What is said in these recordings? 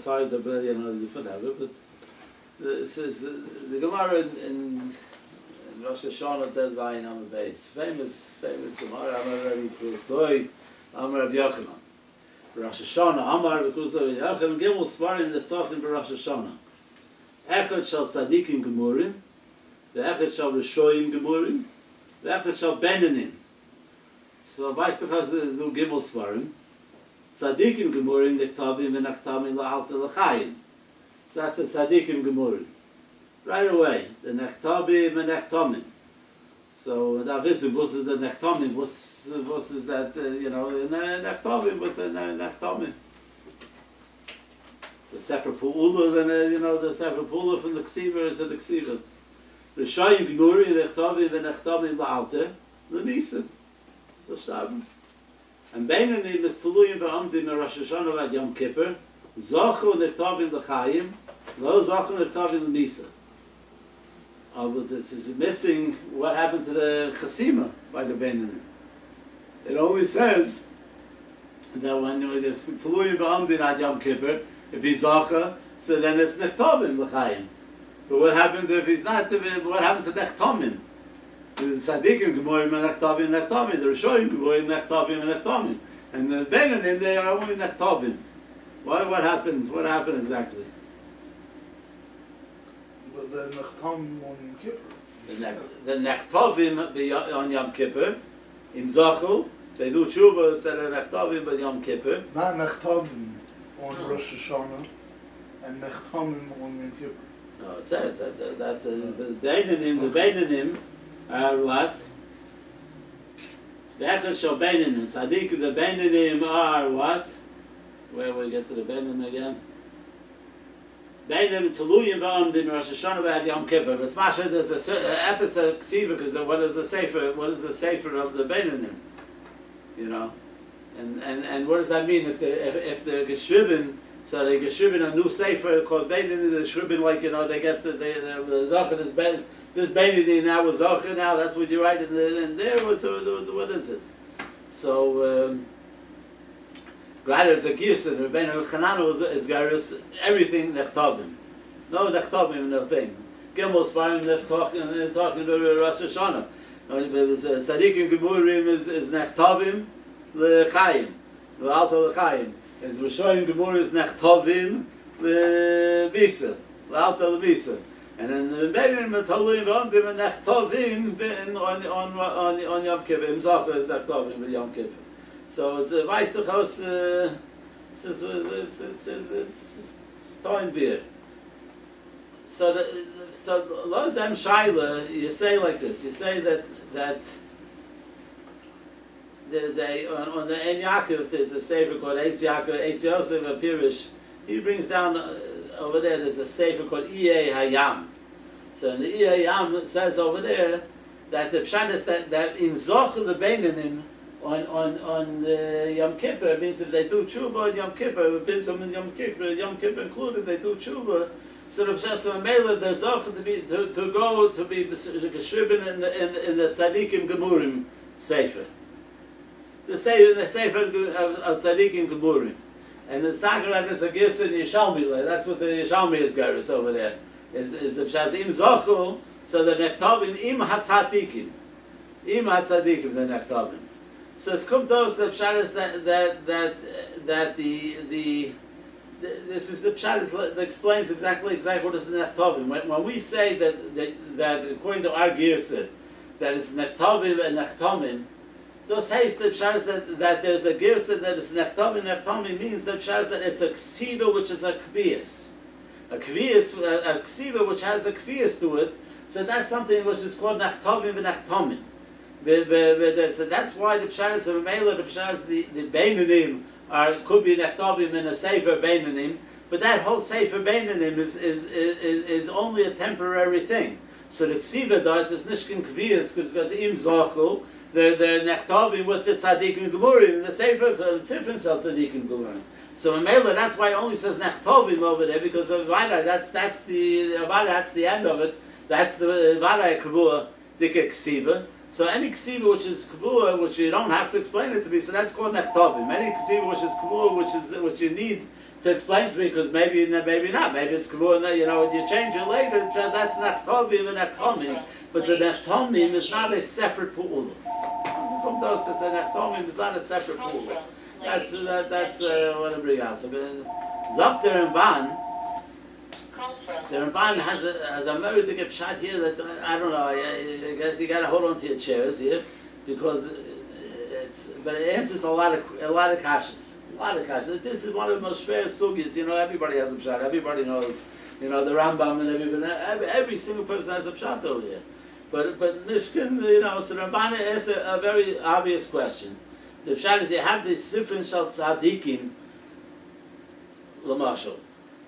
hard to whatever, but the Gemara in Rosh Hashana Tez Zayin on the base. Famous Gemara. Amar Rabbi Kuzdoi, Amar Rabbi Yochanan. Rosh Hashana, Amar Rabbi Kuzdoi, Yochanan Gimel Svarim Neftochim Rosh Hashana. Echad shall Tzadikim Gemurim, the Echad shall Rishoyim Gemurim, the Echad shall Benanim. So weißt du, was ist nur Gimel Svarim? Tzadikim Gemurim, Nechtavim V'Nechtamim La'alta L'Chaim. So that's the Tzadikim Gemurim. Right away, the Nechtabim and Nechtamim. So da wissen, was ist der Nechtamim, was ist that, Nechtabim, was ist Nechtamim. The separate Pu'ula, then, the separate Pu'ula from the Ksiva is the Ksiva. Rishayim Gemuri, Nechtabim and Nechtamim La'alte, L'Nisa. So starben. And Beinanim is Tuluyim V'Amdim in Rosh Hashana Vad Yom Kippur, Zochu Nechtabim L'Chaim, Lo Zochu Nechtabim L'Nisa. But this is missing what happened to the Chasima by the Beinanim. It only says that when it's Tuluyim V'Amdim Ad Yom Kippur, if he's Zocha, so then it's Nechtabim L'Chaim. But what happened if he's not? What happened to Nechtamim? The Tzadikim Gemurim and Nechtamim, the Rishoyim Gemurim Nechtamim and Nechtamim, and the Beinanim they are only Nechtamim. What happened? What happened exactly? But the Nechtamim on Yom Kippur. The Nechtamim on Yom Kippur, Im Zachu, they do tshuva instead of Nechtamim but Yom Kippur. Not Nechtamim on Rosh Hashana and Nechtamim on Yom Kippur. No, it says that's the Beinanim are what? The Echad shall Beinanim. Tzaddik, the Beinanim are what? Where we get to the Beinanim again? Beinanim Tuluyim V'Amdim Rosh Hashana V'Ad Yom Kippur. But Smasha, there's an episode Ksiva, because what is the sefer of the Beinanim? And what does that mean if the Geschriben, so they Geschriben a new sefer called Beinanim, the Geschriben they get the Zachan this Beinanim now was Zocher now, that's what you write in there, what is it? So, Grader is a Girsa, Rabbi Chanana is Garis, everything Nechtabim. No Nechtabim, no thing. Gimel Svarim talking about Rosh Hashana. Tzadikim Gemurim is Nechtabim L'Chaim, L'Alta L'Chaim. As Rishoyim Gemurim is Nechtabim L'Visa, L'Alta L'Visa. And then the Beinanim Tuluyim V'Amdim and Nechtabim on Yom Kippur. Imzacha is Nechtabim with Yom Kippur. So it's a Weisstuchhaus. It's Steinbeer. So a lot of them Shaila, you say like this. You say that there's on the Ein Yaakov there's a sefer called Eitz Yaakov, Eitz Yosef Apirish. He brings down over there. There's a sefer called Iyei Hayam. So in the Iyei Hayam it says over there that the pshat is that in Zoch the Beinanim on Yom Kippur means if they do tshuva on Yom Kippur, Bizum in Yom Kippur included, they do tshuva. So the pshat Mela there's Zoch to be geschriben in the Tzadikim Gemurim sefer. To say in the sefer of Tzadikim Gemurim. And it's not like there's a gifts in Yishalmi. That's what the Yishalmi is garis over there. Is the pshat im zochu, so the nechtabim im hatzadikim, the nechtabim. So it's come to us the pshat is that the this is the pshat that explains exactly what is the nechtabim. When we say that according to our girsa that it's nechtabim and nechtamim. Those haste the pshat is that there's a girsa that is nechtamim. Nechtamim means the pshat is that it's a ksiva which is a kvias. A ksiva which has a kvias to it. So that's something which is called nechtamim and nechtamim. So that's why the pshat is a mela. The pshat is the beinanim could be nechtamim in a sefer beinanim, but that whole sefer beinanim is only a temporary thing. So the ksiva dart is nishkin kvias because im zochu. They're nechtabim with the tzadikim gemurim, the sefer shel tzadikim gemurim. So in Mela, that's why it only says nechtabim over there, because of Vada, that's the end of it. That's the Vada kavua dike ksiva. So any ksiva which is kavua, which you don't have to explain it to me, so that's called nechtabim. Any ksiva which is kavua, which you need to explain to me, because maybe not, maybe it's kavur, you know, you change it later, that's nechtomim and nechtomim, but the nechtomim is not a separate pu'ula. That the nechtomim is not a separate pu'ula. That's what I bring out. So Zok the Ramban, has a very big pshat here that I don't know. I guess you got to hold on to your chairs here, because but it answers a lot of kashas. This is one of the most fair sugyas. You know, everybody has a pshat. Everybody knows. You know, the Rambam and every single person has a pshat over here. But Mishkin, you know, so Ramban asks a very obvious question. The pshat is you have this sifrin shal tzadikim l'mashal.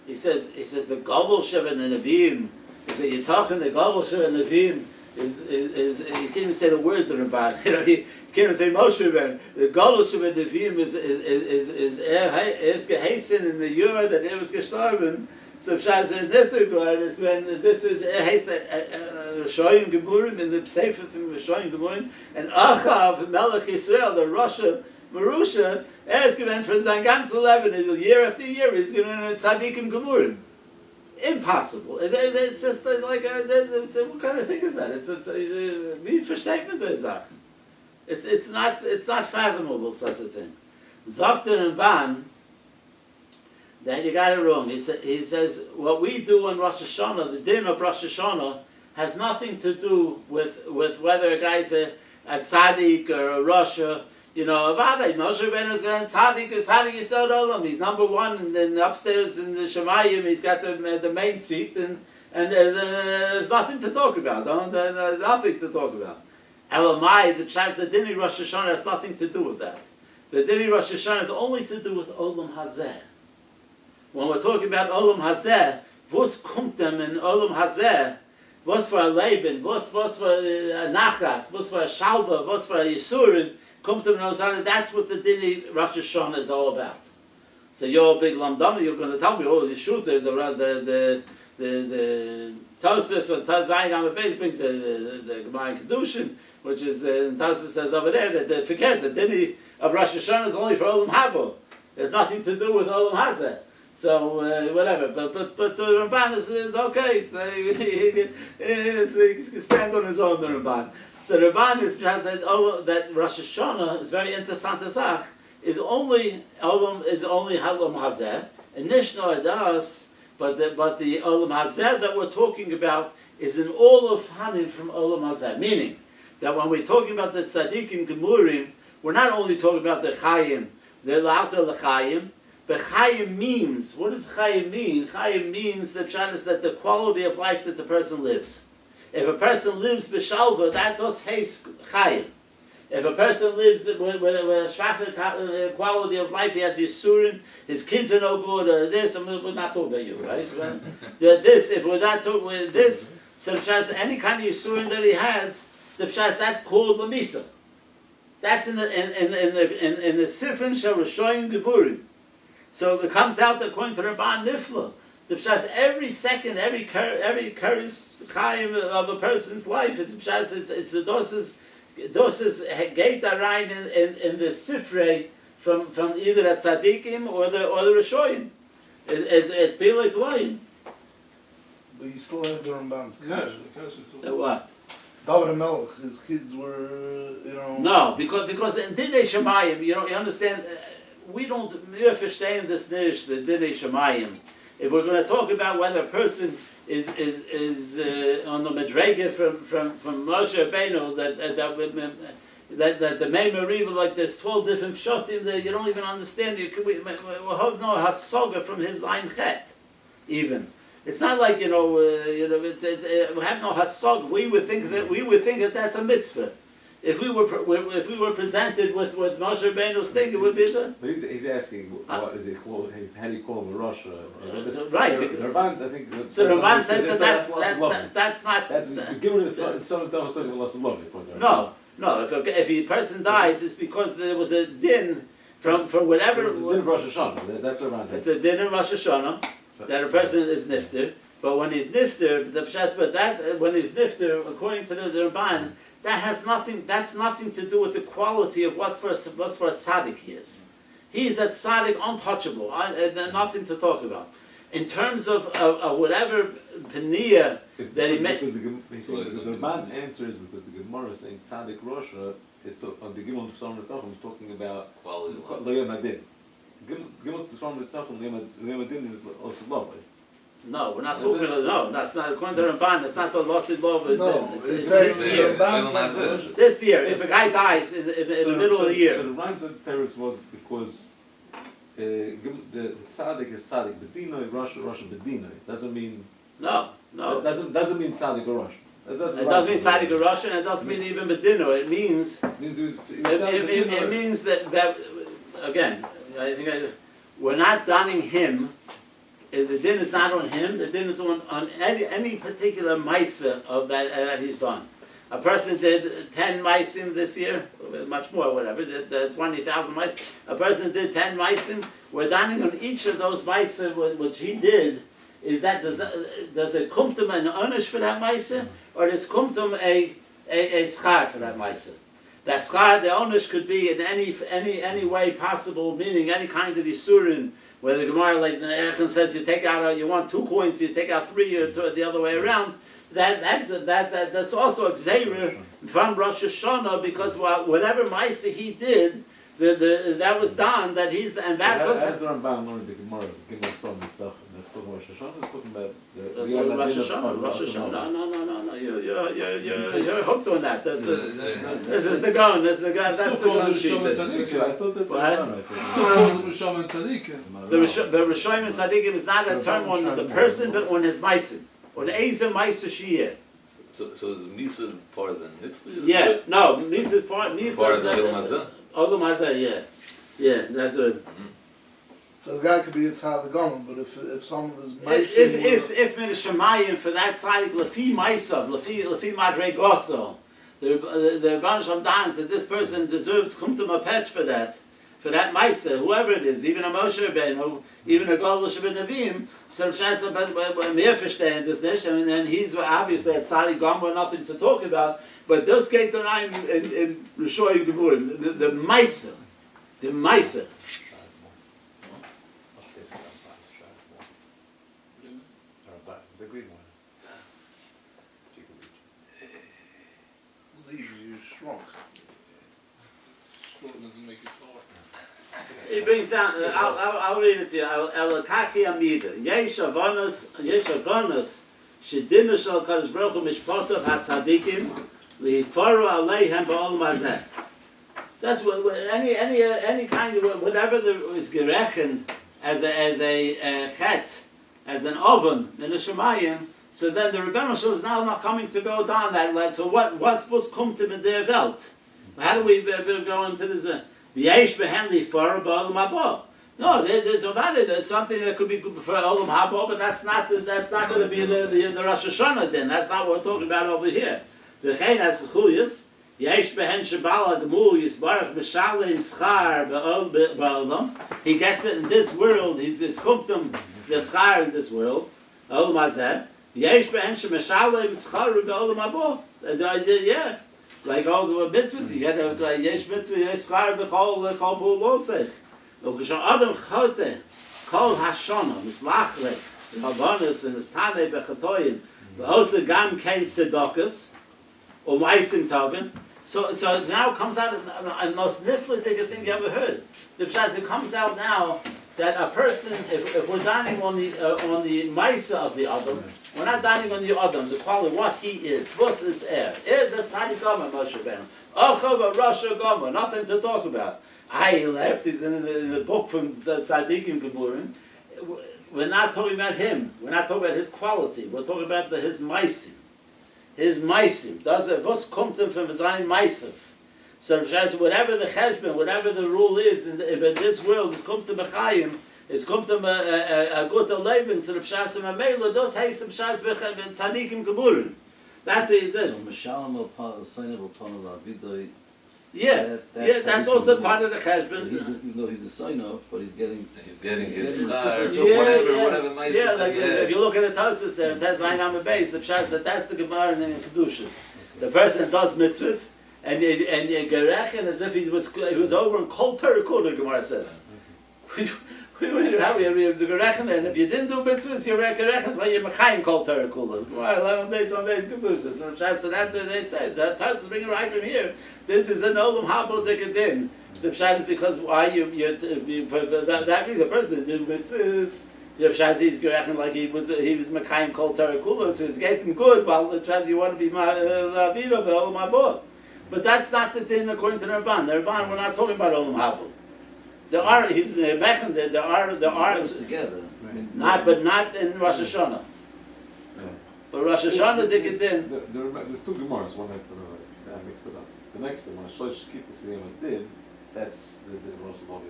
He says the Gobel Sheva Nevi'im. He said you're talking the Gobel Sheva Nevi'im is you can't even say the words that are bad. You know, you can't even say Moshe Rabbeinu. The Gobel Sheva Nevi'im is geheißen in the year that it was gestorben. So Pshat says this is when this is Shoyim Gemurim in the Sefer from Shoyim Gemurim, and Achav Melech Yisrael, the Russia Marusha, is given for sein ganz 11 year after year. He's given a tzaddikim gemurim. Impossible. It's just like what kind of thing is that? It's wie versteht der Sache? It's not fathomable such a thing. Sagt der Ramban, then you got it wrong. He says what we do on Rosh Hashana, the din of Rosh Hashana, has nothing to do with whether a guy's a tzaddik or a Rasha. You know, Moshe Rabbeinu is going tzaddik yisod olam. He's number one, and then upstairs in the Shemayim, he's got the main seat, and there's nothing to talk about. Nothing to talk about. Elamai, the Dini Rosh Hashana has nothing to do with that. The Dini Rosh Hashana has only to do with Olam Hazeh. When we're talking about Olam Hazeh, vos kommt dem in Olam Hazeh, vos for a Leben, vos for a Nachas, vos for a Shalva, vos for a Yisurim, that's what the Dini Rosh Hashana is all about. So you're a big lamdama, you're going to tell me, oh, you shoot the Tosis and Tazayin on the base brings the Gemara in Kedushin, which is, Tosis says over there, that forget, the Dini of Rosh Hashana is only for Olam Habo. There's nothing to do with Olam Hazeh. So, whatever, but the Ramban is okay, so he can stand on his own, the Ramban. So the Ramban has that Rosh Hashana is very interesting to say, is only Olam Hazeh, and Nishno Adas, but the Olam Hazeh that we're talking about is in all of Hanin from Olam Hazeh, meaning that when we're talking about the Tzaddikim Gemurim, we're not only talking about the Chayim, the Lauter L'Chayim, but Chayim means, what does Chayim mean? Chayim means that the quality of life that the person lives. If a person lives b'shalva, that does haste Chayim. If a person lives with a shvacha quality of life, he has yisurin, his kids are no good, or this, and we're not talking about you, right? This, if we're not talking with this, so any kind of yisurin that he has, that's called lamisa. That's in the sifrin shel Rishoyim Geburim. So it comes out that according to Rabban Nifla, the pshas every second, every karis chayim of a person's life, it's a doses gate around in the sifrei from either the tzaddikim or the Rishoyim. It's Bilei Gloyim. But you still have the Ramban's cash. The what? David Melech, his kids were, you know. No, because in Dinei Shemayim, you understand. We don't understand this nish, the Dinei Shemayim. If we're going to talk about whether a person is on the Madrega from Moshe Rabbeinu, that the Meimer Riva, like there's 12 different pshatim that you don't even understand. We have no hasoga from his Ein Chet, even. It's not like we have no hasog. We would think that that's a mitzvah. If we were presented with Moshe Rabbeinu's thing, it would be the. But he's asking what do they call? How do you call the Rosh? Right. The Ramban, I think. So Ramban says that's not. That's given in some of those things lost love. No. If a person dies, it's because there was a din from whatever. Din of Rosh Hashana. That's what Ramban says. It's a din in Rosh Hashana that a person is nifter. But when he's nifter, when he's nifter, according to the Ramban, that has nothing. That's nothing to do with the quality of what's for a tzaddik he is. He's a tzaddik untouchable, nothing to talk about. In terms of whatever peniya that he made. Because the Ramban's answer is because the Gemara is saying tzaddik Rosha is on the Gimel Tefsam L'Tachum is talking about quality. Loyam Adin. Gimel Tefsam L'Tachum Loyam Adin is also lovely. No, we're not talking about, no, that's not, according to Ramban, that's not the lost law of No, it's it's this saying year. This year, if a guy dies in the middle of the year. So the Rein's teretz was because the tzaddik is tzaddik bedinoi, Rosh bedinoi. Doesn't mean No. It doesn't mean tzaddik or Rosh. It doesn't mean tzaddik or Rosh, and it doesn't mean even bedino. It means it means that again. I think we're not donning him. The din is not on him. The din is on any particular ma'isa of that he's done. A person did 10 ma'asim this year, much more, whatever. Did 20,000 ma'asim. A person did 10 ma'asim. We're donning on each of those ma'asim which he did. Is that does it come to an onish for that ma'asim, or does come to a schar for that ma'asim? That schar, the onish could be in any way possible, meaning any kind of isurin. Where the Gemara, like the Erchen says, you take out, you want 2 coins, you take out 3, or the other way around. That's also a gzeira from Rosh Hashana, because whatever ma'aseh he did, that was done. That he's and that goes. As the Ramban learned the Gemara, that's talking Rosh Hashana. It's talking about the Rosh Hashana. Rosh Hashana. No. You're hooked on that. This is the gun. This is the gun. That's the gun sheet. I thought that the Rishonim and Tzadikim is not a term on the person, but on his ma'asim, on Eiza ma'aser shiyeh. So is Misa part of the Nitzli? Yeah, no, Misa is part of the Ilum Hazeh? Ilum Hazeh, yeah, that's a. So the guy could be a tzaddik gomer, but if some of his if min shemayim for that tzaddik lefi ma'asav, lefi madregoso, the Rebbeinu Shalom dance that this person deserves kumtum a patch for that ma'aseh, whoever it is, even a Moshe Rabbeinu, even a Gadol Shebin Neviim, so Shasa, but mehr verstehen das nicht, and he's obviously a tzaddik gomer, nothing to talk about, but those get to in Rishoy Geburim, the ma'aseh, the ma'aseh. the green one. you shrunk. Shrunk doesn't make it taller. He brings down. I'll read it to you. Elakaki Amida. Yesh Avonos. Shedinu Shal Kadosh Baruch Hu Mishpotov HaTzadikim Lihifaru Aleihem Ba'ol Mazeh. That's what any kind of whatever is gerechend as a chet, as an oven in the Shemayim. So then the Rebbeinu Shalom is now not coming to go down that line. So what's supposed to come to in their welt? How do we go into this? V'yesh behenli for ba'olam haba. No, there's about it. There's something that could be good for olam haba, but that's not going to be the Rosh Hashana. Then that's not what we're talking about over here. V'chein has chuyus. Yesh behen shebala gemul yisbarach b'shalim schar ba'olam. He gets it in this world. He's this kumtum the schar in this world. Olam hazeh. Yesh behen shebashalim schar ba'olam haba. Yeah. Like all the mitzvahs, you get a yesh mitzvah, yesh schar b'chol b'ul olsech. Ukashon adam chote, kol hashana, mislachlech, v'havanas, v'nistane b'chatoyim, v'osa gam kein sedokas, or ma'asim tovim. So now it comes out as the most niflitic thing you ever heard. The pshat, it comes out now that a person, if we're dining on the ma'isa of the adam, we're not dining on the adam, the quality what he is. What's his air? Is a tzaddik gomer, Moshe Rabbeinu. Ochov a Rosh Gomer, nothing to talk about. He left. He's in the book from Tzaddikim Geburim. We're not talking about him. We're not talking about his quality. We're talking about his ma'asim. His ma'asim. Does it? What's kommt from his own ma'asim? So whatever the cheshbon, whatever the rule is in this world, it's come to mechayim. It's come to a good leben. So the pshas and amela those heis pshas tzaddikim geburim. That's what it is. Yeah, that's also part of the cheshbon. Even though he's a sign off, but he's getting his schar, whatever mice. Yeah, like if you look at the Tosos there, it has line on the base, the pshas that's the gemara in the kedusha. The person does mitzvahs and gerechen as if he was over in kol Torah, the Gemara says. We went to Harry, and if you didn't do mitzvahs, you're gerechnet like you're mekayim kol Torah kula. Why 11 days on days kedusha? So after they said that Taz is bringing right from here. This is an olam habo dekadin. The pshat is because why for that reason the person didn't do mitzvahs. The pshat is gerechnet like he was mekayim kol Torah kula, so it's getting good. While the pshat you want to be ma'avira be'olam habo. But that's not the din according to the Rabban. The Rabban, we're not talking about olam habo. There are he's Bechen. There are together. not in Rosh Hashana. But Rosh Hashana they get in. There's two Gemaras, one after the other. I mixed it up. The next one, Shlosh Kippus Liyam Din, that's the Rosh Hashana.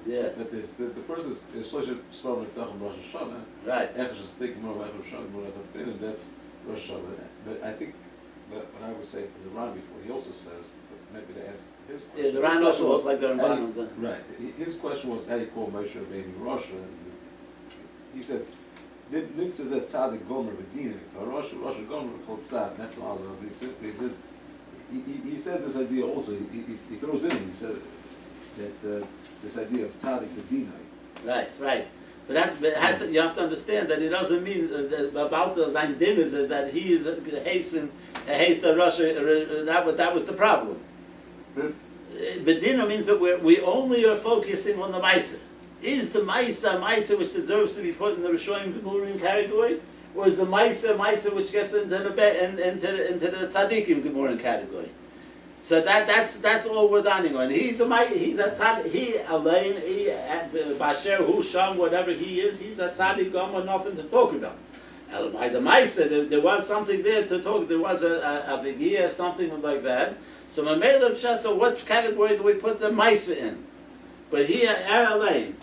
Yeah. But the first is Shlosh Shvarim Tachim Rosh Hashana. Right. Echad Shestik Mor Rosh Hashana Mor Din, and that's Rosh Hashana. But I think that what I was saying from the Ran before, he also says. Maybe to answer his question. Yeah, the Ran also was like the Ramban was then. Right. His question was how do you call Moshe Rabbeinu Rosh? And he says, Nimtz is a tzaddik gomer b'dina. Rosh gomer called tzad. He said this idea also. He throws in. He said that this idea of tzaddik b'dina. Right. But it has to, you have to understand that it doesn't mean about the Zayn Din is that he is a haste of Russia. That was the problem. Bedina means that we only are focusing on the Maisa. Is the Maisa which deserves to be put in the Rishonim Gemurim category, or is the Maisa which gets into the Tzadikim Gemurim category? So that's all we're dining on. He's a tzaddik. He Alain, Basher, Hu Sham, whatever he is, he's a tzaddik gomer, nothing to talk about. By the Maisa, there was something there to talk. There was a begia, something like that. So Mamela Pshasa, what category do we put the Maisa in? But here, Alain,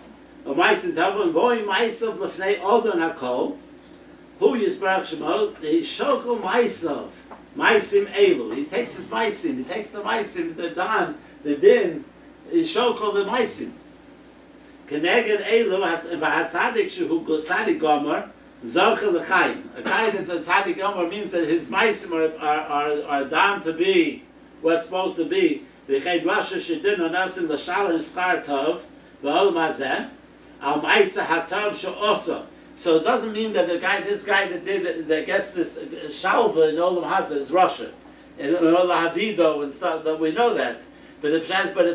a Maisa Tavon, Boy Maisa Lefnei Odon Hakol, Hu Yisbarach Shemo, the Shokol Maisa. Maisim Elu. He takes his Maisim. He takes the Maisim, the Dan, the Din, he shokol the Maisim. Keneged Elu, v'hatzadik shehu tzadik gomer, zoche l'chaim. A guy that's a tzadik gomer means that his Maisim are done to be what's supposed to be. V'ched Rasha shedin onasim l'shalem schar tov, v'ol mazeh, al Maisa hatov she'oso. So it doesn't mean that this guy that gets this shalva in Olam Hazeh is Russia, in Olam Havido and stuff. That we know that, but it's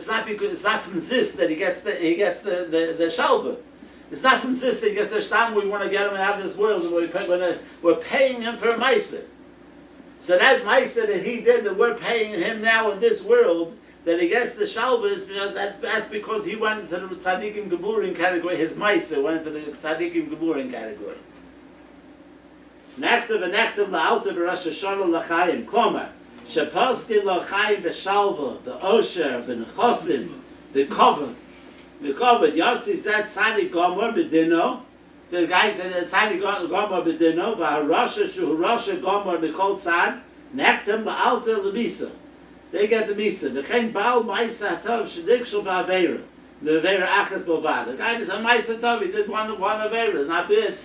not because it's not from Zis that he gets the shalva. It's not from Zis that he gets the shtam. We want to get him out of this world, and we're paying him for a ma'aser. So that ma'aser that he did, that we're paying him now in this world, that he gets the shalva is because that's because he went into the tzadikim geburim category. His ma'aser went into the tzadikim geburim category. Nechtev v'nechtev la'alta b'Rosh Hashana l'chaim. Klomer sheposkin l'chaim b'shalva b'osher b'nechosim b'kovod yotzi zed tzadik gomer b'dino. The guy said tzadik gomer b'dino v'harosha shu harosha gomer b'kol tzad nechtev la'alta l'misa. They get the misa. The chen baal ma'isa tov shedikshul ba'aveira. The aveira achas bovad. The guy is a ma'isa tov. He did one aveira. Not bad.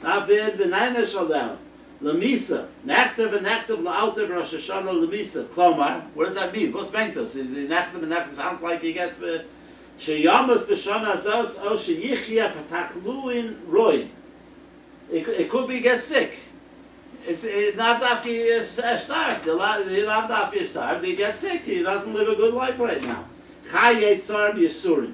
V'nayna shalem. Lemisa. Nechtev v'nechtev la'alter Rosh Hashana lemisa. Klomar. What does that mean? What's bentos? Is he nechtev v'nechtev? Sounds like he gets sheyamas b'shana azos o sheyichya patachluin roin. It could be he gets sick. It's not after he starved. Not after he starved. He gets sick. He doesn't live a good life right now. Chayet tzar b'yisurim.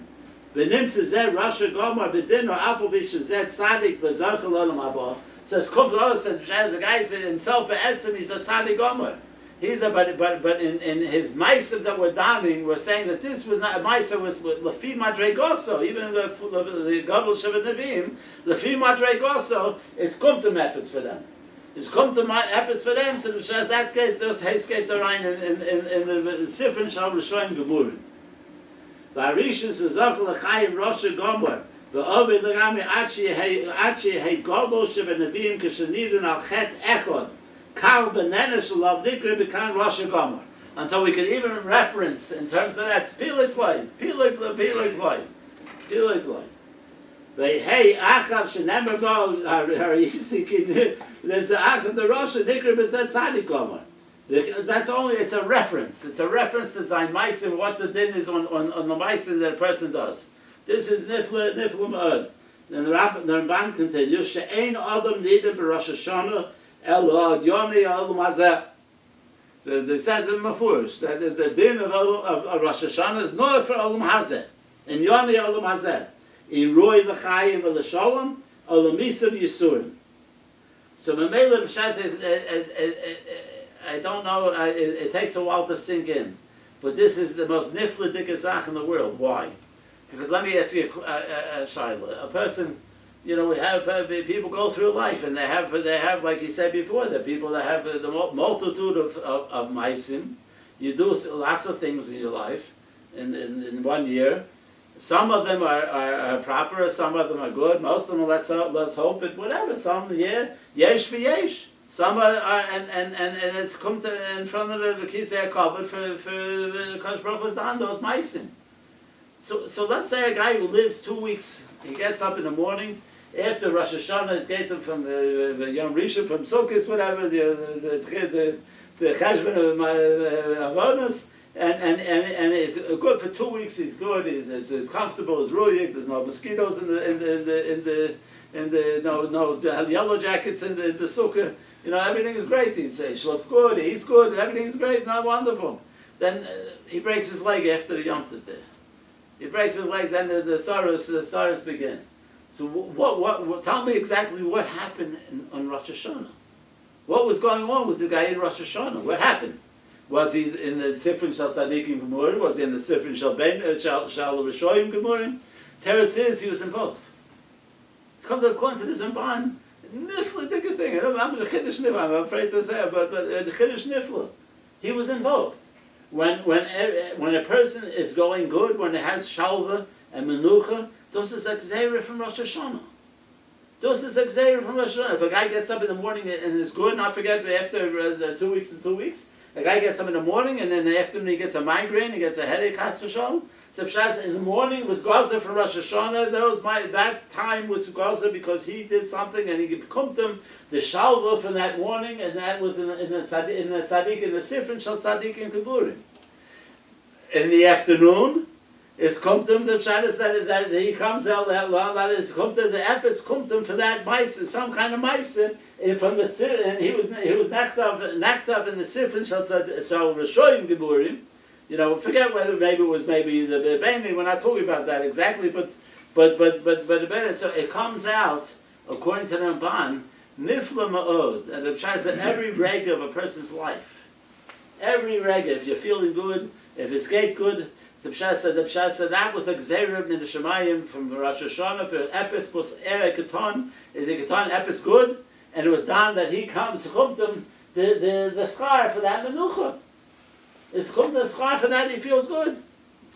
V'nimtze zeh rasha gomer b'dino apol b'shezeh tzadik v'zochel olam haba. So it's come to us that the guy said himself be'etzim he's a tzadik gomer. He's a but in his ma'aser that we're donning, we're saying that this was not a ma'aser was lefi madregoso. Even the gadol shevet nevim lefi madregoso is kum to mepes for them. It's come to my epis for them, so in that case, those heiskate the rein in the Sifrin Shal Rishonim Gemurim. V'arishon sezach l'chayim Rosh Gomer, v'ovid l'gami achi hei godol shebenavim k'shenidun al chet echod, kal b'nena shalav nikri b'kan Rosh Gomer. Until we can even reference, in terms of that, pilik loy. Hey, Achav shenemer go hariyisi. There's a Achav the Rosh Nikra b'zet tzadik gomer. That's only it's a reference. It's a reference to Zayin Ma'aser what the din is on the Ma'aser that a person does. This is nifla ma'od. Then the Ramban continues, she'ein adam nidin b'Rosh Hashana elo ad yoni olam hazeh. It says in Mafurish that the din of Rosh Hashana is not for olam hazeh. In yoni olam hazeh. In roi v'chayim v'l'sholom olam misim yisurim. So Mamela I don't know, it takes a while to sink in. But this is the most nifla dikazach in the world. Why? Because let me ask you a shaila. A person, we have people go through life, and they have, like you said before, the people that have the multitude of maisim. You do lots of things in your life in 1 year. Some of them are proper, some of them are good. Most of them, let's hope it, whatever. Some, yesh v'yesh. Some are and it's come to in front of the kisei covered for Kosh Baruch Hu's done those maisim. So let's say a guy who lives 2 weeks, he gets up in the morning after Rosh Hashana, it gets him from the Yom Rishon, from Sukkot, whatever, the cheshbon of avonos, and it's good for 2 weeks. He's good. He's comfortable. He's ruhig. There's no mosquitoes in the no yellow jackets in the sukkah. Everything is great. He'd say Shlop's good. He's good. Everything's great. Not wonderful. Then he breaks his leg after the Yom Tov there. He breaks his leg. Then the sorrows begin. So what? Tell me exactly what happened on Rosh Hashana. What was going on with the guy in Rosh Hashana? What happened? Was he in the Sifrin Shal Tzadikim Gemurim? Was he in the Sifrin Shal Rishoyim Gemurim? Teretz is he was in both. It's come to according to the Ramban. Nifla did a thing. I'm afraid to say it, but the Chiddush Nifla. He was in both. When a person is going good, when it has Shalva and Menucha, those is Xerah from Rosh Hashana. Those is Xerah from Rosh Hashana. If a guy gets up in the morning and is good, not forget after 2 weeks and 2 weeks, a guy gets up in the morning and then in the afternoon he gets a migraine, he gets a headache, chas v'shalom. So in the morning was Gaza from Rosh Hashana. That time was Gaza because he did something and he kummed him the shalva from that morning, and that was in the tzaddik in the Sifrin Shal Tzaddik in Kiburim. In the afternoon, is kumtum the pshat that he comes out that is kumtum the epis kumtum for that mice, some kind of mice, and from the and he was nachtav in the Sifrin Shal Rishoyim Kiburim. Forget whether maybe it was the Beinani. We're not talking about that exactly, but so it comes out according to the Ramban, nifla ma'od, and the pshat that every reg of a person's life, every reg, if you're feeling good, if it's gate good, the pshat said that was a gzerim in the Shemayim from Rosh Hashana for epis plus keton. Is the keton epis good? And it was done that he comes kumtum the schar for that menucha. It's come to the schar for that he feels good,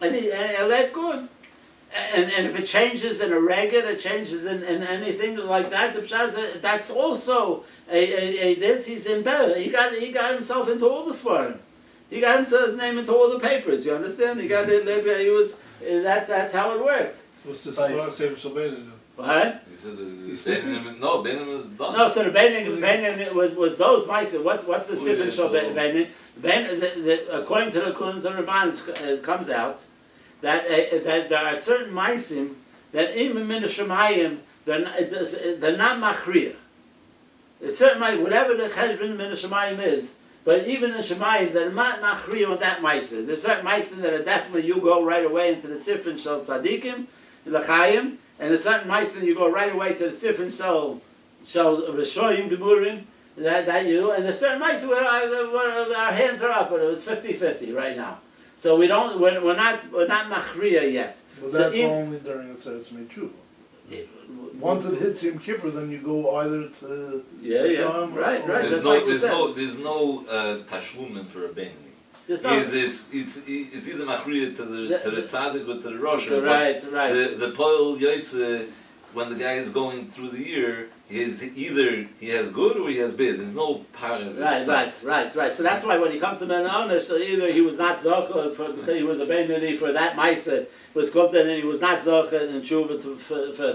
and he let good, and if it changes in a reggae, it changes in anything like that. The pshat, that's also this. He's in better. He got himself into all the svarim. He got his name into all the papers. You understand? He was. That's how it worked. What's the svar Sefer Shal Beinani? What? He said Beinani was done. No, so the Beinani was those mice. What's the Sifrin Shal Beinani? According to the Ramban, it comes out that there are certain maisim that even min Shemayim they're not machriya. There's certain maisim, whatever the cheshbon min Shemayim is, but even in Shemayim they're not machriya with that maisim. There's certain maisim that are definitely you go right away into the Sifrin Shal Tzadikim, l'chayim, and there's certain maisim you go right away to the Sifrin Shal Rishoyim Gemurim. That you do, and there's certain mice where our hands are up, but it's 50-50 right now. So we're not machriya yet. But that's only during the Tzeretz Meitzuvah. Once it hits Yom Kippur, then you go either to right. There's no tashlumin for a Beinani. It's either machriya to the tzaddik or to the Rosh. Right. The poil yaitze, when the guy is going through the year, either he has good or he has bad. There's no part of it. Right. So that's why when he comes to Menonah, so either he was not zocha because he was a Beinani for that Maisa was cooked, and he was not zocha and tshuva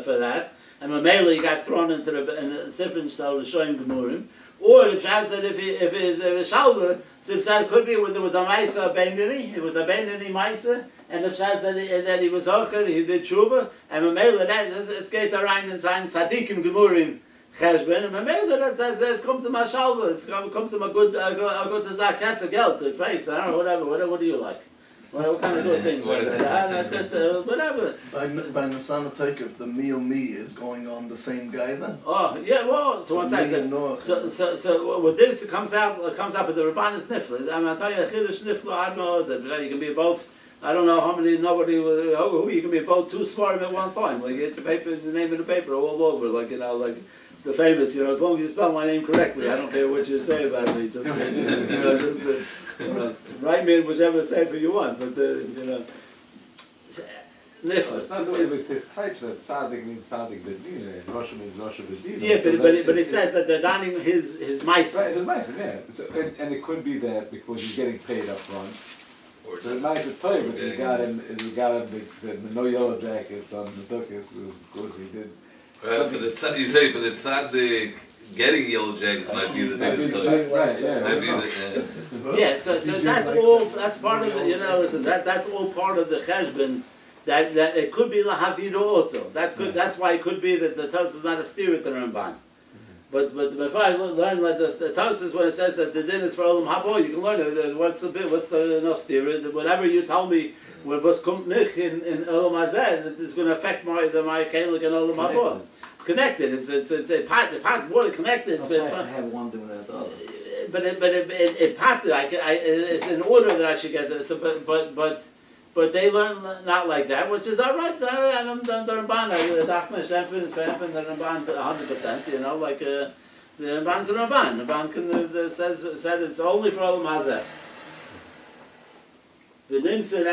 for that, and Mamela he got thrown into the Sifrin style, the Shoyim Gemurim. Or the Pshat said if it is Shalva, so the Pshat could be when there was a Maisa, a Beinani, it was a Beinani Maisa, and the Pshat said that he was Ochel, he did Tshuva, and Mamela, that's geht rein in sein Tzadikim Gemurim Cheshben, and Mamela, that's come to my Shalva, it's come to my good Zakas of Geld, the place, I don't know, whatever, what do you like? What kind of good things? Whatever. By Nisan Tokef, the me is going on the same guy then? Oh, yeah, well, so one second. So with this, it comes out with the Rabbanis Nifla. I'm telling you, Chiddush Nifla, I know that you can be both, I don't know how many, who you can be both too smart at one time. Like, you get the name of the paper all over, like, it's the famous, as long as you spell my name correctly, I don't care what you say about me. Just, write me in whichever sefer you want, but Nifla. It's not the way with this type that Tzaddik means Tzaddik B'dina, and Rosh means Rosh B'dina. Yeah, but it says that they're donning his mice. Right, his mice, yeah. So, and it could be that because he's getting paid up front. So the nice play was we got him the no yellow jackets on the circus because he did. You say for the tzaddik, getting yellow jackets might be the biggest story. Right, yeah. Might be the, yeah, so that's all. That's part of the. So that's all part of the cheshbon. That it could be lahavida also. That's why it could be that the Tosfos is not a steer to the Ramban. But if I learn that the Tosfos when it says that the din is for olam habo, you can learn what's the no steer. Whatever you tell me. Was kommt nicht in olam hazeh, it is going to affect my kelik and olam habo. It's connected. It's a part water connected. It's have one doing that the other. But it part it's in order that I should get this. But they learn not like that, which is all right. I'm the Ramban. The Dachna Shemfin, the Ramban 100%. Like the Ramban's the Ramban. The Ramban said it's only for olam hazeh. The Nimsa,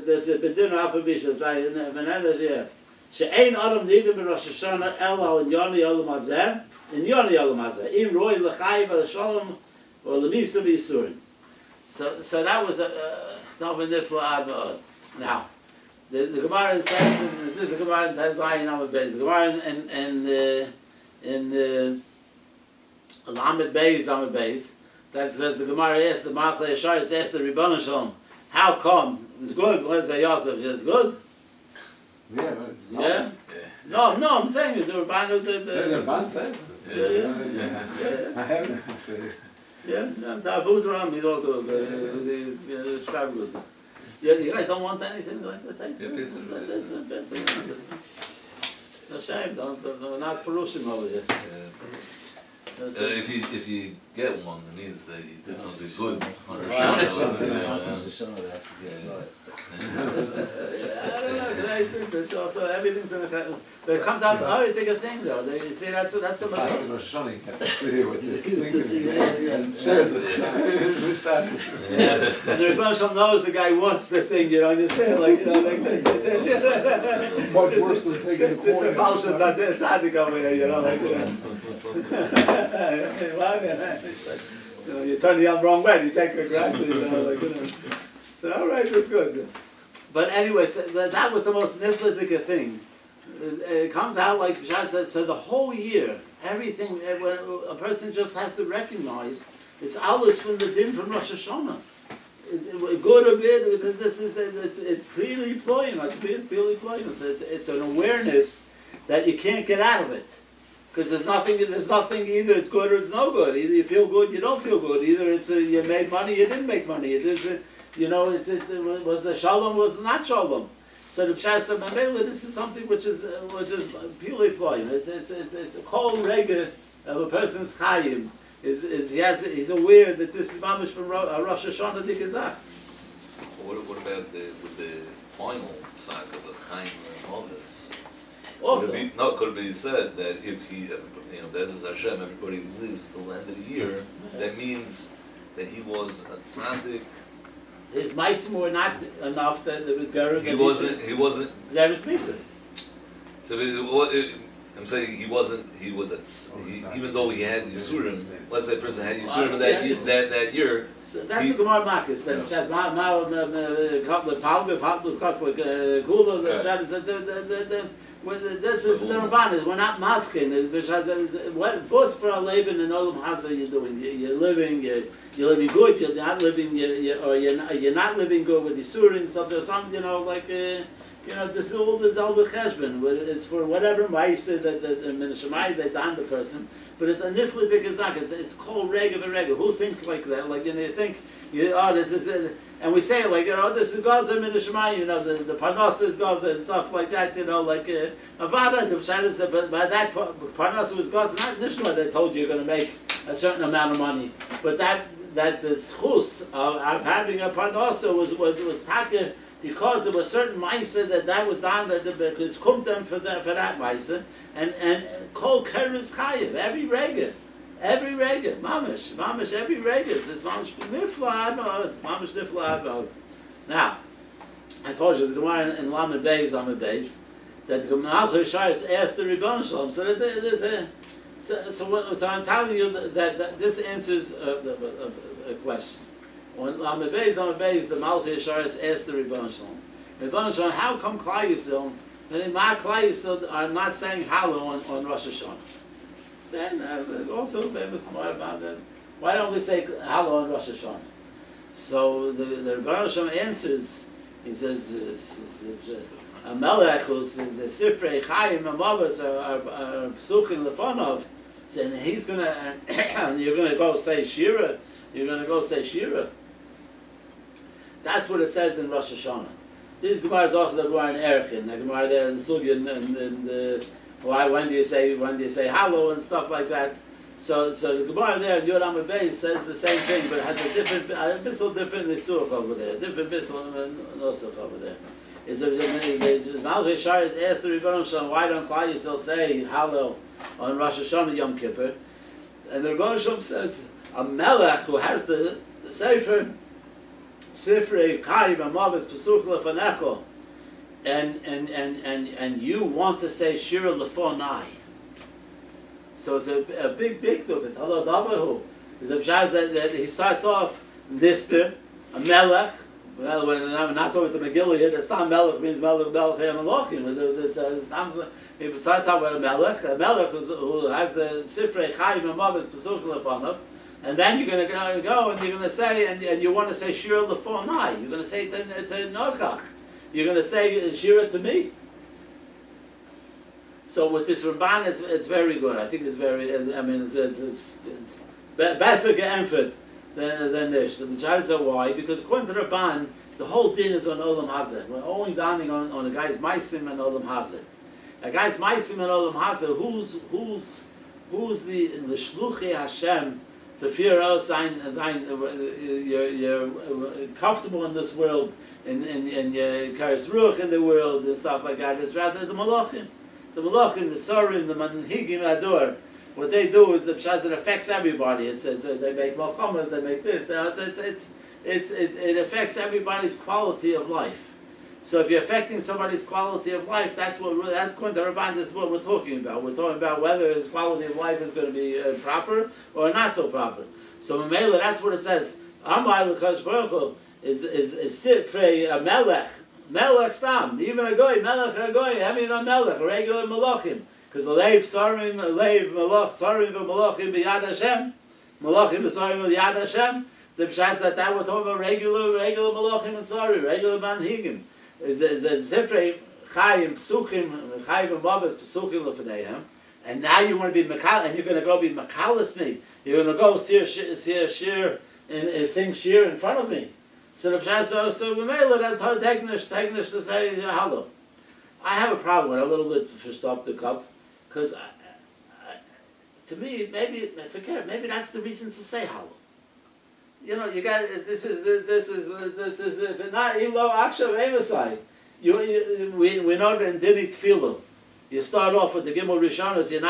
there's a bedin alphabet, it's like in another here. She'ein adam nidem in Rosh Hashana ela in Yoni Olam Hazeh, in Yoni Olam Hazeh, im roi l'chayv al-shalom or l'misa v'yisurim. So that was not a nifla ad. Now, the Gemara says, this is the Gemara in Tazayin Amud Beis. The Gemara in Amud Beis, that says the Gemara asked the Malchei Yashar, it's asked the Ribbon Shalom, how come? It's good. Let's say Yosef, it's good. Yeah, but it's not. Yeah. No, I'm saying it. The Rabban, the Rabban says. Yeah. I haven't said it. Yeah, I'm talking about he's also the scribe good. Yeah, you guys don't want anything like that? Yeah, it's a shame. We're not Perushim over here. if you get one, it means that you did something good. So everything's in the but it comes out. I always think of things though. You see, that's the most. Rosh Hashana kept sit with this thing. Shares it. The Rebbe Shalom knows the guy wants the thing. You understand? Like like this. Much worse than taking a coin. This is a false tzaddik over here. Like you turn the other wrong way. You take it gradually. So all right, that's good. But anyway, so that was the most niflatika thing. It comes out like Pshat says. So the whole year, everything. When a person just has to recognize it's alles from the din from Rosh Hashana. It's good or bad. It's clearly ploying. It's clearly ploying. It's an awareness that you can't get out of it. Because there's nothing. Either it's good or it's no good. Either you feel good, you don't feel good. Either it's you made money, you didn't make money. It was the shalom, was not shalom. So the Pshat said, this is something which is purely ploying. It's a whole regular of a person's chayim. He's aware that this is mamish from Rosh Hashana Dikazach. What about with the final cycle of Chaim and others? Also, could it be said that if Be'ezus Hashem, everybody lives till the end of the year, that means that he was a tzaddik. His meisim were not enough that there was Gerug. He wasn't. Zeres Misa. So I'm saying he wasn't. Even though he had Yisurim, let's say a person had Yisurim that year. So that's the Gemara Makis. That has This is the Rabbanis. We're not mavkin. What's for a Leben and Olam Hasa you're doing? You're living good. You're not living. You're not living good with the Yisurim. Something. This all this Alba Cheshbon. It's for whatever Ma'aseh that Minashamayim they done the person. But it's a nifli b'gazak. It's called rega v'rega. Who thinks like that? You think, this is it. And we say this is Gaza min Shemayim, the Parnasa is Gaza and stuff like that, Avada, the Pshat is that, but by that Parnasa was Gaza, not Nishma that told you you're going to make a certain amount of money, but that the schus of having a Parnasa was taka because there was certain Maisa that was done, because Kumtem for that Maisa, and Kol Keres Chayiv, every rega, mamish, every rega. It's mamish nifla admod. Now, I told you, there's a Gemara in Lamed Beis, that the Malchus Shais asked the Ribbon Shalom. So I'm telling you that this answers a question. When Lamed Beis, the Malchus Shais asked the Ribbon Shalom. Ribbon Shalom, how come Klai Yisrael and my Klai Yisrael are not saying Hallel on Rosh Hashana? Then also famous more about that. Why don't we say Hallel on Rosh Hashana? So the Rebbe Shem answers. He says a melech who's the Sifrei Chaim and Mavos are psuchim lefonov, and he's gonna and you're gonna go say Shira. That's what it says in Rosh Hashana. These Gemara is also the Gemara in Erechin. The Gemara there in the Sugi and why when do you say Hallel and stuff like that? So the Gemara there in Yod Amud Beis says the same thing, but it has a bissel different nisuch over there, different bissel nusach over there. Is the Malchus Shais asked the Rebbeinu Shalom, why don't Klal Yisrael say Hallel on Rosh Hashanah Yom Kippur? And the Rebbeinu Shalom says a melech who has the Sefer Sifrei Chaim Amavis Pesuch Lefanecho, and you want to say Shira Lefonai. So it's a big look. It's Halal Davahu. It's a pshaz that he starts off Nister, a Melech. Well, when I'm not talking the Megillah here, the Stam Melech means Melech Belchei Melochim. He starts out with a Melech who has the Sifrei Chaim Amavis Pesuch Lefonav. And then you're going to go and you're going to say, and you want to say Shira Lefonai. You're going to say to Nochach. You're going to say Shira to me. So with this Ramban, it's very good. I think it's very. I mean, it's better ge'emfet than this. The Mishai said why? Because according to the Ramban, the whole din is on Olam Hazeh. We're only dining on a guy's Maisim and Olam Hazeh. A guy's Maisim and Olam Hazeh. Who's the Shluchei Hashem to fear us? You're comfortable in this world, and you're Karis Ruach in the world and stuff like that. It's rather the Malachim. The Malachim, the Sorim, the Manhigim Ador, what they do is the Pshaz, it affects everybody. They make Malchamas, they make this. It affects everybody's quality of life. So if you're affecting somebody's quality of life, that's according to Rabban, this is what we're talking about. We're talking about whether his quality of life is going to be proper or not so proper. So Mamela, that's what it says. Amar l'Kadosh Baruch Hu is Sifrei Melech. Melech Stam, even a goy, Melech a goy, I mean a Melech, a regular Malachim. Because a Leiv Sarim, a Leiv Malach, Sarim v'Malachim b'Yad Hashem, Malachim v'Sarim v'Yad Hashem, the Pshat that we're talking about regular Malachim and Sarim, regular Manhigim. Is a Zifrei Chaim, Psuchim, Chaim and Mavas, Psuchim l'Fneihem, and now you want to be Makal, and you're going to go be Makalis me. You're going to go see Shiur, and sing Shiur in front of me. So the Pshat, so Mamela, that's technisch to say Hallel. I have a problem with a little bit for stop the cup, because to me, maybe that's the reason to say Hallel. You know, you got this is not Ilo Akshav Evasai. We know that in Dini Tfilu, you start off with the Gimel Rishonos. You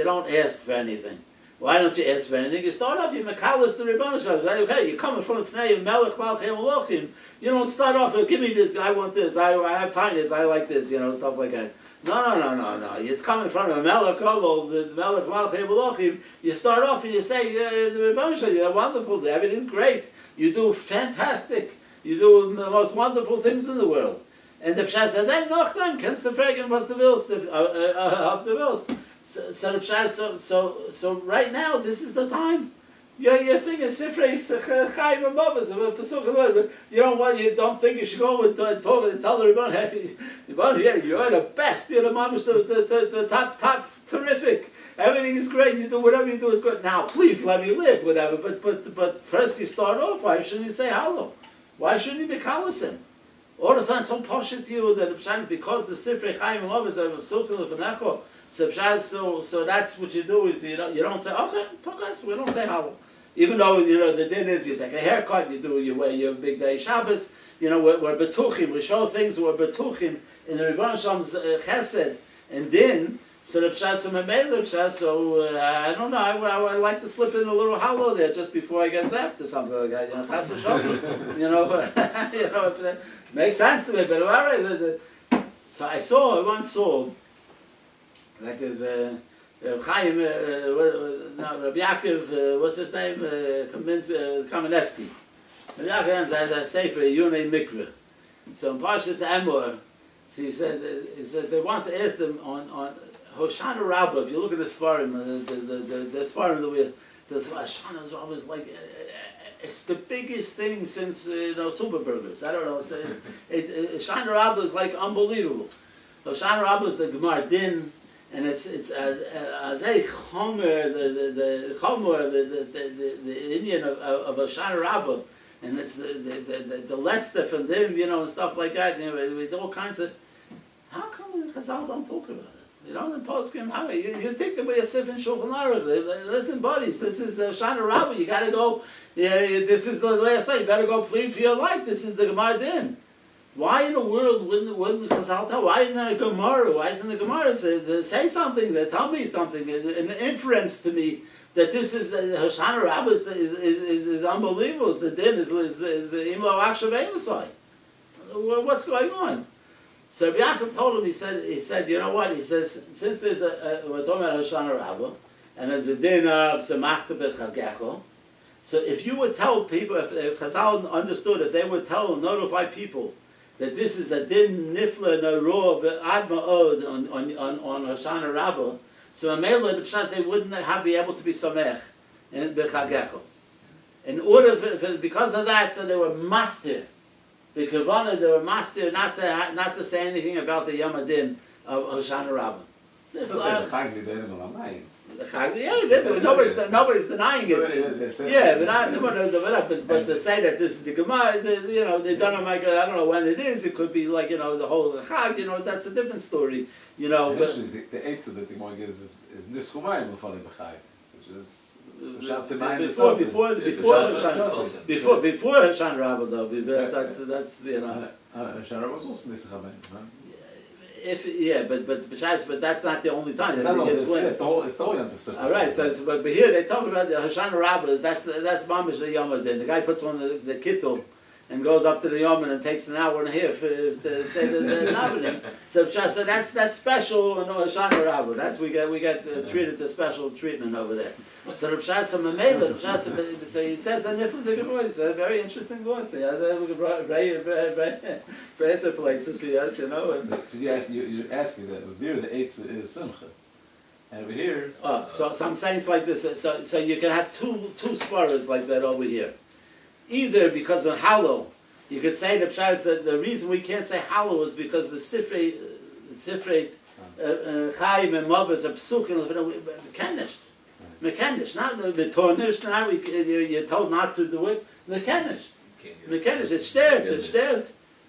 don't ask for anything. Why don't you ask for anything? You start off, you makalas the Rebbeinu Shalom. Okay, you come in front of Pnei Melech Malchei Melochim. You don't start off with, give me this, I want this, I have tinies, I like this, stuff like that. No. You come in front of a Melech Kolo, the Melech Malchei Melochim. You start off and you say, the Rebbeinu Shalom, you're wonderful, everything's great. You do fantastic. You do the most wonderful things in the world. And the Pshat said, then noch dann kannst du fragen, was du willst, ob du willst. So the Pshat, so right now, this is the time. You're singing Sifrei Chaim and Mavas, but you don't think you should go and talk and tell everybody, hey, you're the best, you're the mamash, the top, terrific. Everything is great. You do whatever you do is good. Now, please let me live, whatever. But first you start off. Why shouldn't you say hello? Why shouldn't you be kalasim? All of a sudden, so posh to you that the pshat is because the Sifrei Chaim and Mavas are psuchim lefanecho. So that's what you do is you don't say okay, so we don't say hello. Even though the din is you take a haircut, you wear your big day Shabbos. We're betuchim. We show things we're betuchim in the Rebbeinu Shalom's chesed and din. So the pshat, so I don't know. I would like to slip in a little hollow there just before I get zapped or something like that. Chas v'shalom. It makes sense to me. But all right, so I once saw that there's Chaim, Rabbi Yaakov, what's his name? Kamenetsky. Rabbi Yaakov has a sefer Yunei Mikveh. So in Parshas Emor, he says they once asked him on Hoshana Rabbah. If you look at the Svarim, the Svarim, the Hoshana is always like it's the biggest thing since Superburgers. I don't know. Hoshana Rabbah is like unbelievable. Hoshana Rabbah is the Gemara Din. And it's Azay Chomer, the Chomer, the Indian of Hoshana Rabbah, and it's the Letztef and then and stuff like that. With all kinds of. How come Chazal don't talk about it? In Poskim, how you think that we are Sif and Shulchan Aruch? Listen, buddies, this is Hoshana Rabbah. You got to go. This is the last night. You better go plead for your life. This is the Gemara Din. Why in the world wouldn't Chazal tell? Why isn't there a Gemara? Why isn't the Gemara say something? Tell me something, an inference to me that this is the Hoshana Rabbah is unbelievable. The din is Imlo Akshav Emasai. What's going on? So Rabbi Yaakov told him. He said, you know what? He says since there's we're talking about Hoshana Rabbah and there's a din of Samachta B'Chagecho. So if you would tell people, if Chazal understood, if they would notify people that this is a din nifla naro ad ma'od on Hoshana Rabbah, so Amela the pshat they wouldn't be able to be samech in b'chagecho. In order because of that, so they were master. The Kavana they were master not to say anything about the Yom Adin of Hoshana Rabbah. Nobody's denying it. Yeah, but to say that this is the Gemara, they don't know. I don't know when it is. It could be like the whole Chag. That's a different story. But the answer that the Gemara gives is Nischumayim l'fanei b'chai, which is before Hoshana Rabbah though. That's Hoshana Rabbah was also Nischumayim. But that's not the only time. It's the whole all right, but here they talk about the Hoshana Rabbah. That's mamish the Yom Adin. The guy puts on the kittel and goes up to the Yom and takes an hour and a half to say the davening. So that's special in Hoshana Rabbah. That's we get treated to special treatment over there. So the Pshas from the Mela, so he says that Nifla the Gemara. It's a very interesting word. Better places, yes, So you're asking that over there the Eitz is Simcha, and over here. So I'm saying it's like this. So you can have two svaras like that over here. Either because of Hallow, you could say the Pshas that the reason we can't say Hallow is because the Sifrei Chaim and Mavas are psuchim mekanished, not betornished. Now you're told not to do it. Mekanished, it's stared.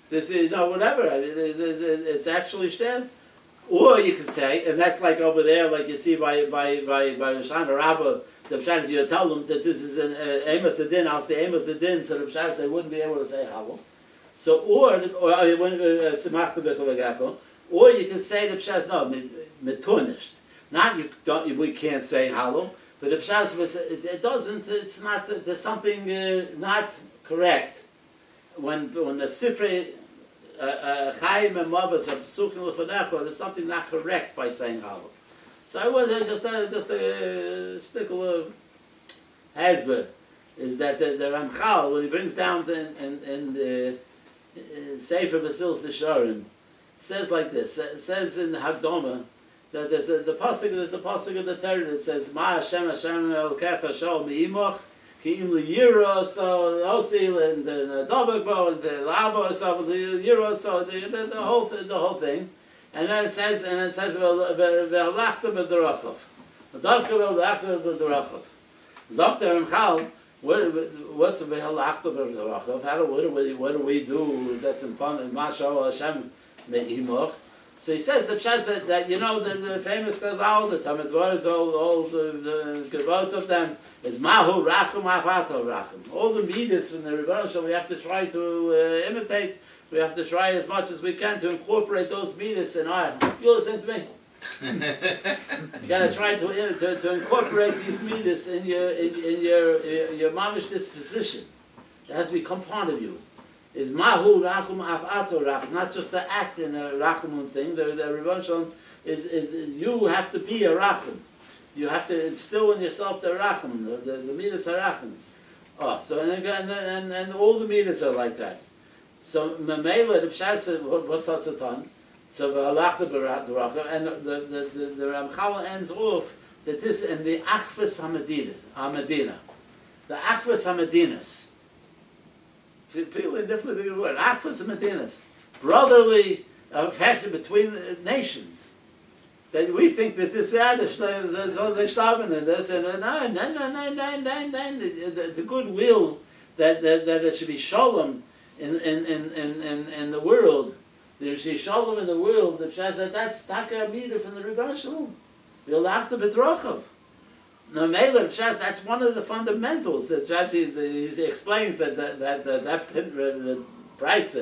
This is whatever. It's actually stared. Or you could say, and that's like over there, like you see by Hoshana Rabbah. The Pshat, you tell them that this is an Amos Adin, I'll say Amos Adin, so the Pshat they wouldn't be able to say Halal. So, or you can say the Pshat, no, meturnished. Not we can't say Halal, but the Pshat it doesn't. It's not. There's something not correct when the Sifrei Chaim and Mavas are psukim l'fanecho. There's something not correct by saying Halal. So I was just a stickle of Hasbah is that the Ramchal when he brings down in Sefer Basilis Yesharim says like this. It says in the Hagdoma that there's a pasuk of the Torah that says Ma Hashem Elokecha Shol Me'imoch Ki Im Liyira So Osil and the Dobakbo and the Labo So the Yira So the whole thing, and then it says Ve'alachta B'derachov V'davka Ve'alachta B'derachov Zokter Mchal. What's a Ve'alachta B'derachov? What do we do that's in Mashal Hashem Me'imoch? So he says the pshas that you know the famous Chazal, the Talmud words, all the Gevot of them is Mahu Rachum Avato Rachum. All the midas from the Rebbeinu Shalom we have to try to imitate. We have to try as much as we can to incorporate those midas in our. You listen to me. You got to try to incorporate these midas in your mamish disposition. It has to become part of you. Is mahu rachum afato rachum, not just the act in a rachum thing. The Rebbeinu Shalom is you have to be a rachum. You have to instill in yourself the rachum, the midas are rachum. Oh, so and all the midas are like that. So Mamela the Pshas what's Hatzatan? So V'alachta B'derachov, and the Ramchal ends off that this and the Achvas Hamadina, the Achvas Hamadinas. People in different things word. Achvas Hamadinas, brotherly affection between the nations. That we think that this the the goodwill that it should be shalom in the world. There should be shalom in the world. The Pshas that's Taka Amida from the Rebbeinu Shalom. V'alachta B'derachov. Now, Meiler Pshas, that's one of the fundamentals that Pshas he explains that the price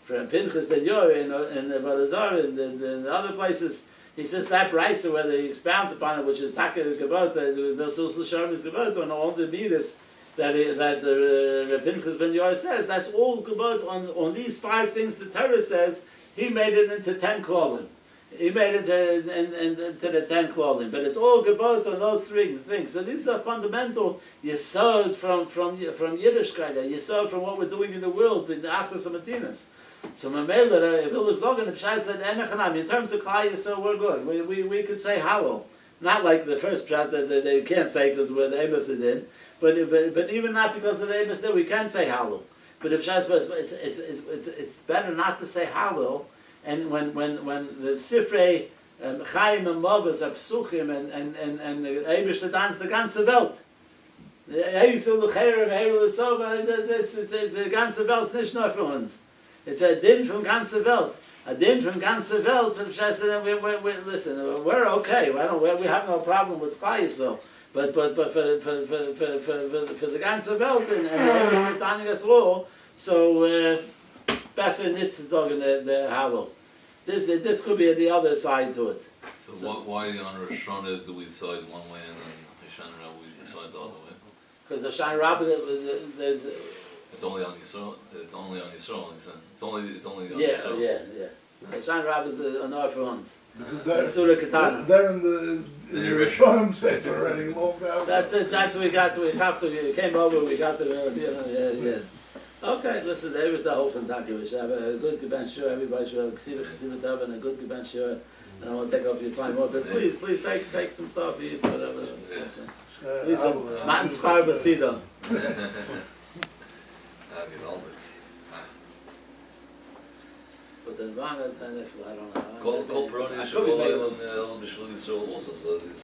from Pinchas Ben Yair and the Balazar and the other places. He says that price, whether he expounds upon it, which is Taka Gevot, the Silsul Sharm is Gevot, on all the midas that the Pinchas Ben Yair says, that's all Gevot on these 5 things the Torah says. He made it into 10 klolim. He made it into the 10 klolim. But it's all Gevot on those 3 things. So these are fundamental yesod from Yiddishkeit, yesod from what we're doing in the world with the Achos Amatinas. So Mamela, if it looks like the Pshai said, in terms of Klai Yisrael, we're good. We could say Hallel. Not like the first Pshat that they can't say because we're the Amos did. But even not because of the Amos did, we can say Hallel. But the Pshai it's better not to say Hallel. And when the Sifrei Chaim and Mavas are Psuchim and the Eibush dance the ganze Welt. The Eibush Lucherev, Eirul Sova, the ganze Welt is nicht nur für uns. It's a din from ganze Welt. A din from ganze Welt. So Pshai said, listen, we're okay. We have no problem with Klai Yisrael. But for the ganze Welt and Eibush Danig us all, so besser nitz to talk in the Hallel. This could be the other side to it. So why on Rosh Hashana do we decide one way and on Hashanah we decide the other way? Because Hashanah Rabbah, there's. It's only on Yisrael. It's only on Yisrael. It's only on yeah, Yisrael. Yeah. Hashanah Rabbah is another for us. Because Surah Ketana. they're in the Rishon Sefer already long down. That's it. That's what we got to. We came over. We got to. Yeah. Okay, listen, there was the whole fantastic. We should have a good Geben Shiur. Everybody should have a Ksiva Tov and a good Geben Shiur. And I won't take up your time more, but please take some stuff, eat whatever. Please, Matan Schar B'Tzidon. But the Nirvana, I don't know. Kol Peroni Yisrael, B'Shvil Yisrael also. So